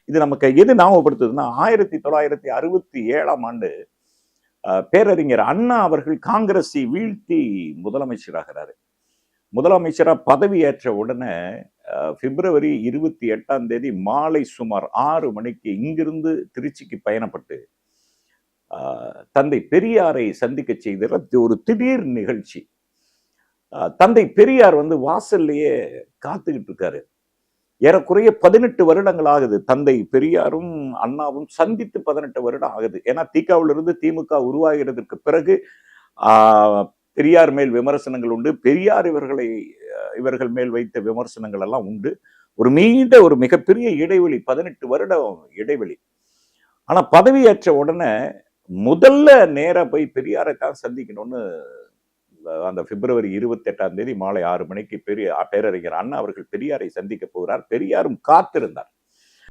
இது நமக்கு எது ஞாபகப்படுத்துதுன்னா 1967 பேரறிஞர் அண்ணா அவர்கள் காங்கிரஸை வீழ்த்தி முதலமைச்சராகிறாரு. முதலமைச்சரா பதவியேற்ற உடனே பிப்ரவரி 28 மாலை சுமார் 6 மணிக்கு இங்கிருந்து திருச்சிக்கு பயணப்பட்டு தந்தை பெரியாரை சந்திக்க செய்த ஒரு திடீர் நிகழ்ச்சி. தந்தை பெரியார் வாசல்லையே காத்துக்கிட்டு இருக்காரு. ஏறக்குறைய 18 வருடங்கள் ஆகுது. தந்தை பெரியாரும் அண்ணாவும் சந்தித்து 18 வருடம் ஆகுது. ஏன்னா திகாவிலிருந்து திமுக உருவாகிறதுக்கு பிறகு பெரியார் மேல் விமர்சனங்கள் உண்டு. பெரியார் இவர்கள் மேல் வைத்த விமர்சனங்கள் எல்லாம் உண்டு. ஒரு மிகப்பெரிய இடைவெளி, 18 வருடம் இடைவெளி. ஆனா பதவியேற்ற உடனே முதல்ல நேரா போய் பெரியாரை தான் சந்திக்கணும்னு அந்த பிப்ரவரி 28 மாலை 6 மணிக்கு பேரறிஞர் அண்ணா அவர்கள் பெரியாரை சந்திக்க போகிறார். பெரியாரும் காத்திருந்தார்.